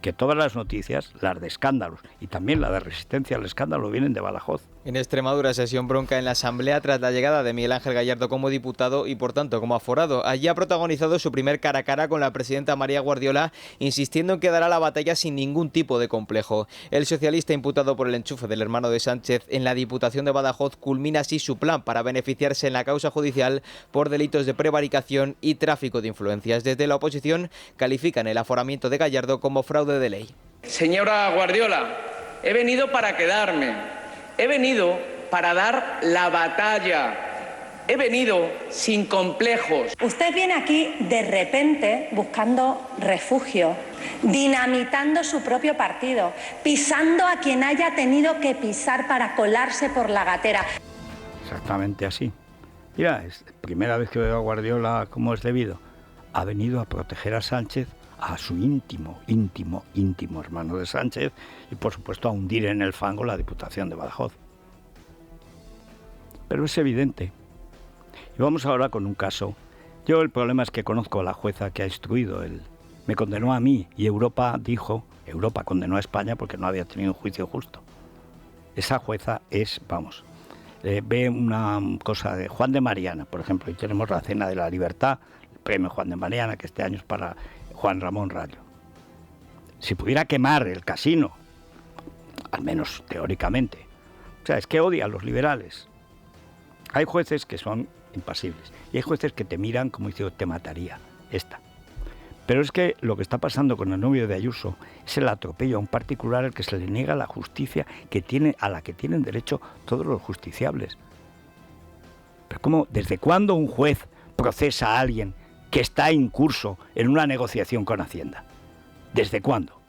que todas las noticias, las de escándalos y también la de resistencia al escándalo, vienen de Badajoz. En Extremadura, sesión bronca en la Asamblea tras la llegada de Miguel Ángel Gallardo como diputado y, por tanto, como aforado. Allí ha protagonizado su primer cara a cara con la presidenta María Guardiola, insistiendo en que dará la batalla sin ningún tipo de complejo. El socialista imputado por el enchufe del hermano de Sánchez en la Diputación de Badajoz culmina así su plan para beneficiarse en la causa judicial por delitos de prevaricación y tráfico de influencias. Desde la oposición califican el aforamiento de Gallardo como fraude de ley. Señora Guardiola, he venido para quedarme. He venido para dar la batalla. He venido sin complejos. Usted viene aquí de repente buscando refugio, dinamitando su propio partido, pisando a quien haya tenido que pisar para colarse por la gatera. Exactamente así. Mira, es la primera vez que veo a Guardiola como es debido. Ha venido a proteger a Sánchez, a su íntimo hermano de Sánchez y, por supuesto, a hundir en el fango la Diputación de Badajoz. Pero es evidente. Y vamos ahora con un caso. Yo el problema es que conozco a la jueza que ha instruido me condenó a mí y Europa condenó a España porque no había tenido un juicio justo. Esa jueza es, ve una cosa de Juan de Mariana, por ejemplo, y tenemos la Cena de la Libertad, el premio Juan de Mariana, que este año es para Juan Ramón Rayo. Si pudiera quemar el casino, al menos teóricamente, o sea, es que odia a los liberales. Hay jueces que son impasibles y hay jueces que te miran como diciendo, te mataría esta. Pero es que lo que está pasando con el novio de Ayuso es el atropello a un particular al que se le niega la justicia a la que tienen derecho todos los justiciables. Pero ¿cómo? ¿Desde cuándo un juez procesa a alguien que está incurso en una negociación con Hacienda? ¿Desde cuándo?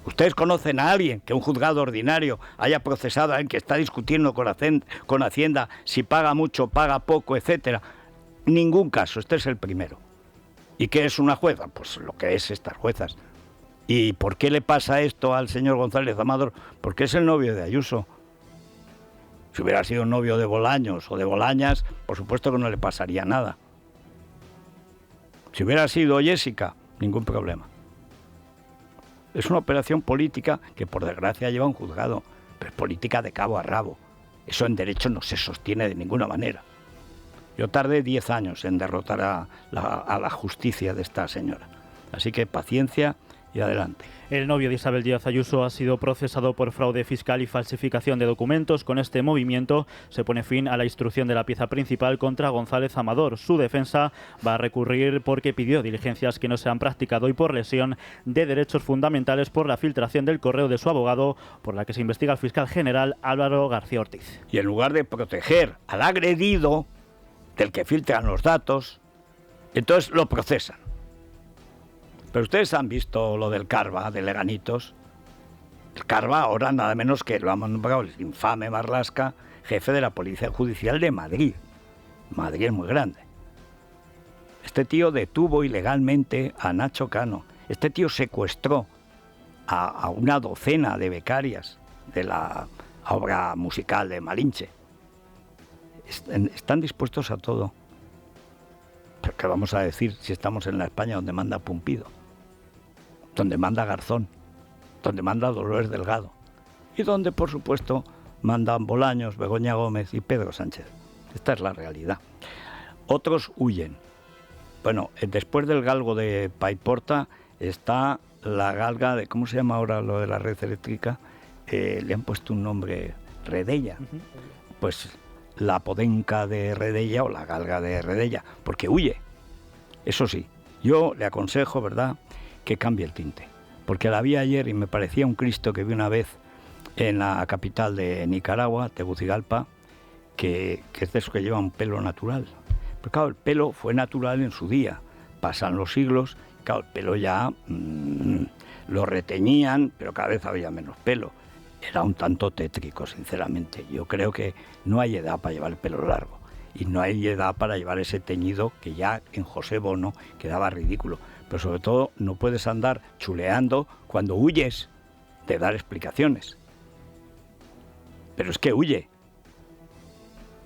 ¿Ustedes conocen a alguien que un juzgado ordinario haya procesado a alguien que está discutiendo con Hacienda si paga mucho, paga poco, etcétera? Ningún caso, este es el primero. ¿Y qué es una jueza? Pues lo que es estas juezas. ¿Y por qué le pasa esto al señor González Amador? Porque es el novio de Ayuso. Si hubiera sido novio de Bolaños o de Bolañas, por supuesto que no le pasaría nada. Si hubiera sido Jessica, ningún problema. Es una operación política que por desgracia lleva un juzgado, pero es política de cabo a rabo. Eso en derecho no se sostiene de ninguna manera. Yo tardé 10 años en derrotar a la justicia de esta señora. Así que paciencia y adelante. El novio de Isabel Díaz Ayuso ha sido procesado por fraude fiscal y falsificación de documentos. Con este movimiento se pone fin a la instrucción de la pieza principal contra González Amador. Su defensa va a recurrir porque pidió diligencias que no se han practicado y por lesión de derechos fundamentales por la filtración del correo de su abogado, por la que se investiga al fiscal general Álvaro García Ortiz. Y en lugar de proteger al agredido, del que filtran los datos, entonces lo procesan. Pero ustedes han visto lo del Carva, de Leganitos. El Carva ahora nada menos que lo han nombrado el infame Marlaska, jefe de la Policía Judicial de Madrid. Madrid es muy grande. Este tío detuvo ilegalmente a Nacho Cano. Este tío secuestró a una docena de becarias de la obra musical de Malinche. Están dispuestos a todo. ¿Pero qué vamos a decir si estamos en la España donde manda Pumpido, donde manda Garzón, donde manda Dolores Delgado y donde, por supuesto, mandan Bolaños, Begoña Gómez y Pedro Sánchez? Esta es la realidad. Otros huyen. Bueno, después del galgo de Paiporta está la galga de, ¿cómo se llama ahora lo de la red eléctrica? Le han puesto un nombre, Redella. Pues la podenca de Redella o la galga de Redella, porque huye. Eso sí, yo le aconsejo, ¿verdad?, que cambie el tinte, porque la vi ayer y me parecía un Cristo que vi una vez en la capital de Nicaragua, Tegucigalpa, que es de esos que lleva un pelo natural. Pero claro, el pelo fue natural en su día, pasan los siglos, claro, el pelo ya lo reteñían, pero cada vez había menos pelo. Era un tanto tétrico, sinceramente. Yo creo que no hay edad para llevar el pelo largo y no hay edad para llevar ese teñido que ya en José Bono quedaba ridículo. Pero sobre todo no puedes andar chuleando cuando huyes de dar explicaciones. Pero es que huye.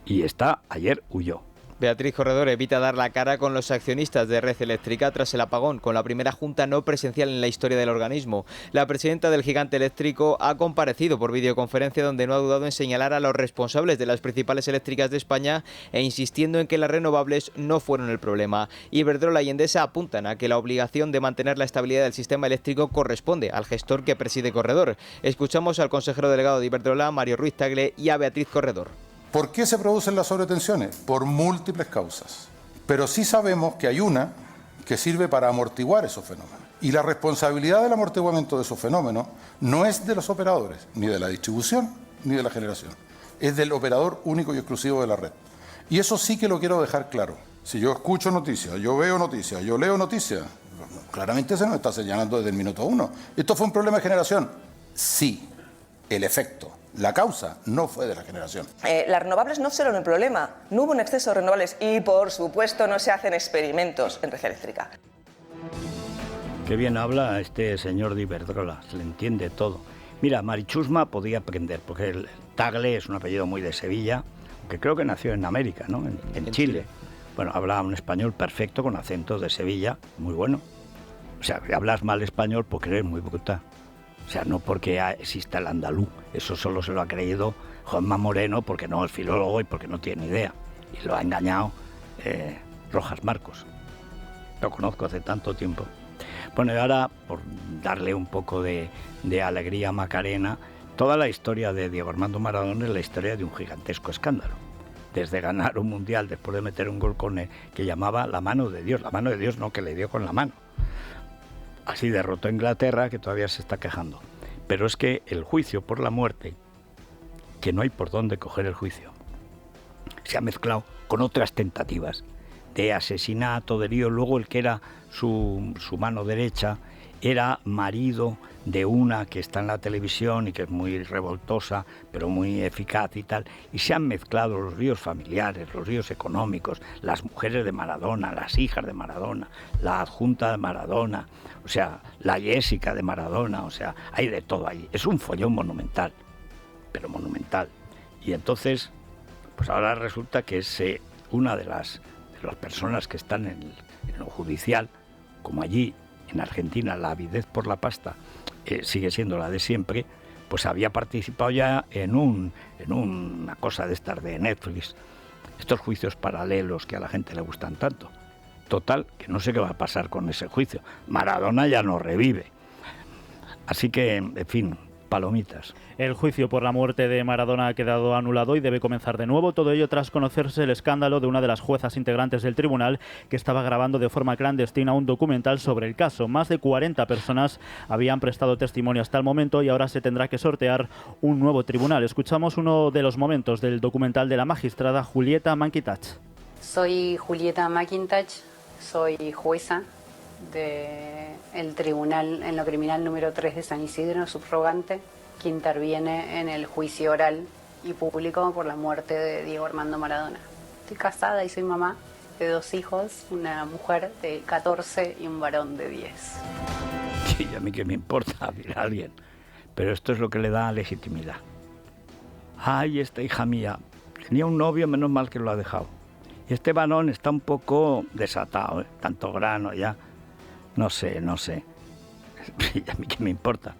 Y ayer huyó. Beatriz Corredor evita dar la cara con los accionistas de Red Eléctrica tras el apagón, con la primera junta no presencial en la historia del organismo. La presidenta del gigante eléctrico ha comparecido por videoconferencia, donde no ha dudado en señalar a los responsables de las principales eléctricas de España e insistiendo en que las renovables no fueron el problema. Iberdrola y Endesa apuntan a que la obligación de mantener la estabilidad del sistema eléctrico corresponde al gestor que preside Corredor. Escuchamos al consejero delegado de Iberdrola, Mario Ruiz Tagle, y a Beatriz Corredor. ¿Por qué se producen las sobretensiones? Por múltiples causas. Pero sí sabemos que hay una que sirve para amortiguar esos fenómenos. Y la responsabilidad del amortiguamiento de esos fenómenos no es de los operadores, ni de la distribución, ni de la generación. Es del operador único y exclusivo de la red. Y eso sí que lo quiero dejar claro. Si yo escucho noticias, yo veo noticias, yo leo noticias, claramente se nos está señalando desde el minuto 1. ¿Esto fue un problema de generación? Sí, el efecto. La causa no fue de la generación. Las renovables no fueron el problema. No hubo un exceso de renovables y, por supuesto, no se hacen experimentos en red eléctrica. Qué bien habla este señor de Iberdrola, se le entiende todo. Mira, Marichusma podía aprender, porque el Tagle es un apellido muy de Sevilla, que creo que nació en América, ¿no? En Chile. Bueno, hablaba un español perfecto con acentos de Sevilla, muy bueno. O sea, que hablas mal español porque eres muy bruta. O sea, no porque exista el andaluz, eso solo se lo ha creído Juanma Moreno porque no es filólogo y porque no tiene idea. Y lo ha engañado Rojas Marcos. Lo conozco hace tanto tiempo. Bueno, y ahora, por darle un poco de alegría a Macarena, toda la historia de Diego Armando Maradona es la historia de un gigantesco escándalo. Desde ganar un mundial, después de meter un gol que llamaba la mano de Dios. La mano de Dios no, que le dio con la mano. Así derrotó a Inglaterra, que todavía se está quejando. Pero es que el juicio por la muerte, que no hay por dónde coger el juicio, se ha mezclado con otras tentativas de asesinato, de lío. Luego el que era su mano derecha era marido de una que está en la televisión y que es muy revoltosa, pero muy eficaz y tal. Y se han mezclado los líos familiares, los líos económicos, las mujeres de Maradona, las hijas de Maradona, la adjunta de Maradona, o sea, la Jessica de Maradona, o sea, hay de todo ahí. Es un follón monumental, pero monumental. Y entonces, pues ahora resulta que es una de las personas que están en lo judicial, como allí en Argentina la avidez por la pasta sigue siendo la de siempre, pues había participado ya en una cosa de estas de Netflix, estos juicios paralelos que a la gente le gustan tanto. Total, que no sé qué va a pasar con ese juicio. Maradona ya no revive. Así que, en fin, palomitas. El juicio por la muerte de Maradona ha quedado anulado y debe comenzar de nuevo. Todo ello tras conocerse el escándalo de una de las juezas integrantes del tribunal que estaba grabando de forma clandestina un documental sobre el caso. Más de 40 personas habían prestado testimonio hasta el momento y ahora se tendrá que sortear un nuevo tribunal. Escuchamos uno de los momentos del documental de la magistrada Julieta McIntosh. Soy Julieta McIntosh, soy jueza del Tribunal en lo Criminal número 3 de San Isidro, subrogante, que interviene en el juicio oral y público por la muerte de Diego Armando Maradona. Estoy casada y soy mamá de 2 hijos, una mujer de 14 y un varón de 10. Sí, a mí que me importa a alguien, pero esto es lo que le da legitimidad. Ay, esta hija mía tenía un novio, menos mal que lo ha dejado. Y este varón está un poco desatado, ¿eh? Tanto grano ya. No sé. Y a mí qué me importa.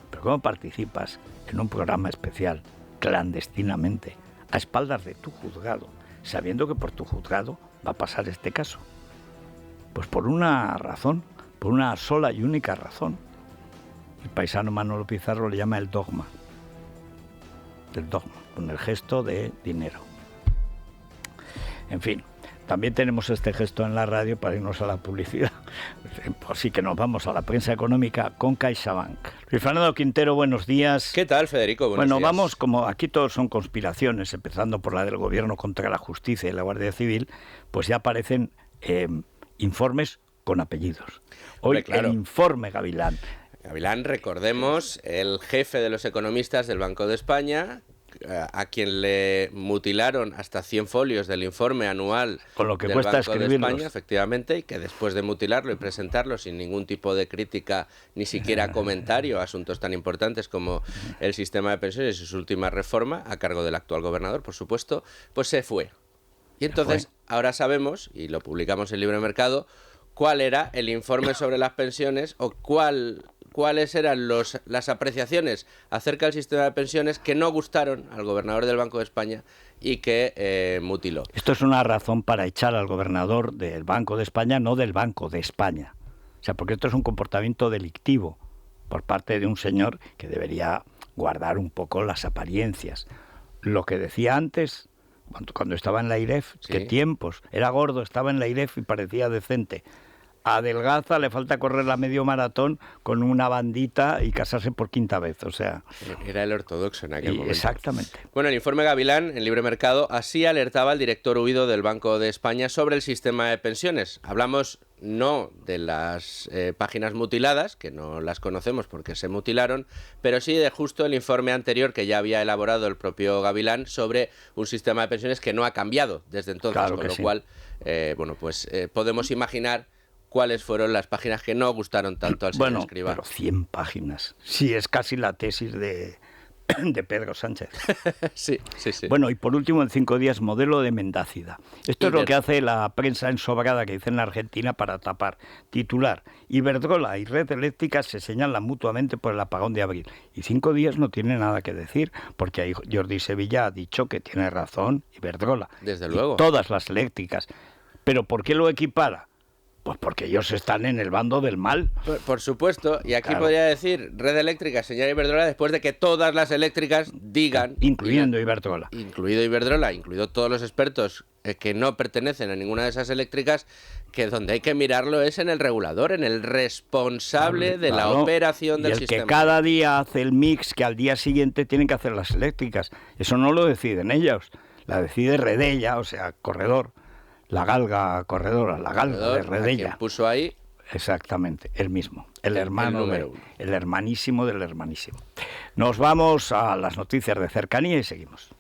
Pero ¿cómo participas en un programa especial, clandestinamente, a espaldas de tu juzgado, sabiendo que por tu juzgado va a pasar este caso? Pues por una razón, por una sola y única razón. El paisano Manolo Pizarro le llama el dogma. El dogma, con el gesto de dinero. En fin, también tenemos este gesto en la radio para irnos a la publicidad. Así que nos vamos a la prensa económica con CaixaBank. Luis Fernando Quintero, buenos días. ¿Qué tal, Federico? Buenos días. Vamos, como aquí todos son conspiraciones, empezando por la del Gobierno contra la Justicia y la Guardia Civil, pues ya aparecen informes con apellidos. Hoy, hombre, claro. El informe Gavilán. Gavilán, recordemos, el jefe de los economistas del Banco de España, a quien le mutilaron hasta 100 folios del informe anual con lo que del cuesta Banco de escribirlos. España, efectivamente, y que después de mutilarlo y presentarlo sin ningún tipo de crítica, ni siquiera comentario a asuntos tan importantes como el sistema de pensiones y su última reforma, a cargo del actual gobernador, por supuesto, pues se fue. Y entonces ahora sabemos, y lo publicamos en Libre Mercado, cuál era el informe sobre las pensiones o cuáles eran las apreciaciones acerca del sistema de pensiones que no gustaron al gobernador del Banco de España y que mutiló. Esto es una razón para echar al gobernador del Banco de España, no del Banco de España. O sea, porque esto es un comportamiento delictivo por parte de un señor que debería guardar un poco las apariencias. Lo que decía antes, cuando estaba en la IREF, ¿sí? Qué tiempos, era gordo, estaba en la IREF y parecía decente. Adelgaza, le falta correr la medio maratón con una bandita y casarse por 5ª vez, o sea... Era el ortodoxo en aquel momento. Exactamente. Bueno, el informe Gavilán, en Libre Mercado, así alertaba al director huido del Banco de España sobre el sistema de pensiones. Hablamos no de las páginas mutiladas, que no las conocemos porque se mutilaron, pero sí de justo el informe anterior que ya había elaborado el propio Gavilán sobre un sistema de pensiones que no ha cambiado desde entonces, claro, con lo cual, podemos imaginar cuáles fueron las páginas que no gustaron tanto al señor Escrivá. Pero 100 páginas. Sí, es casi la tesis de Pedro Sánchez. Sí. Bueno, y por último, en 5 días, modelo de Mendácida. Esto es lo que hace la prensa ensobrada que dice en la Argentina para tapar. Titular: Iberdrola y Red Eléctrica se señalan mutuamente por el apagón de abril. Y 5 días no tiene nada que decir, porque ahí Jordi Sevilla ha dicho que tiene razón Iberdrola. Desde luego. Y todas las eléctricas. ¿Pero por qué lo equipara? Pues porque ellos están en el bando del mal. Por supuesto, y aquí podría decir Red Eléctrica, señora Iberdrola, después de que todas las eléctricas digan... Incluyendo Iberdrola. Incluido Iberdrola, incluido todos los expertos que no pertenecen a ninguna de esas eléctricas, que donde hay que mirarlo es en el regulador, en el responsable de la operación del sistema. Y el que cada día hace el mix que al día siguiente tienen que hacer las eléctricas. Eso no lo deciden ellos, la decide Redella, o sea, Corredor. La galga corredora, la galga de Redella. ¿Quién puso ahí? Exactamente, el mismo, el hermano, el hermanísimo del hermanísimo. Nos vamos a las noticias de cercanía y seguimos.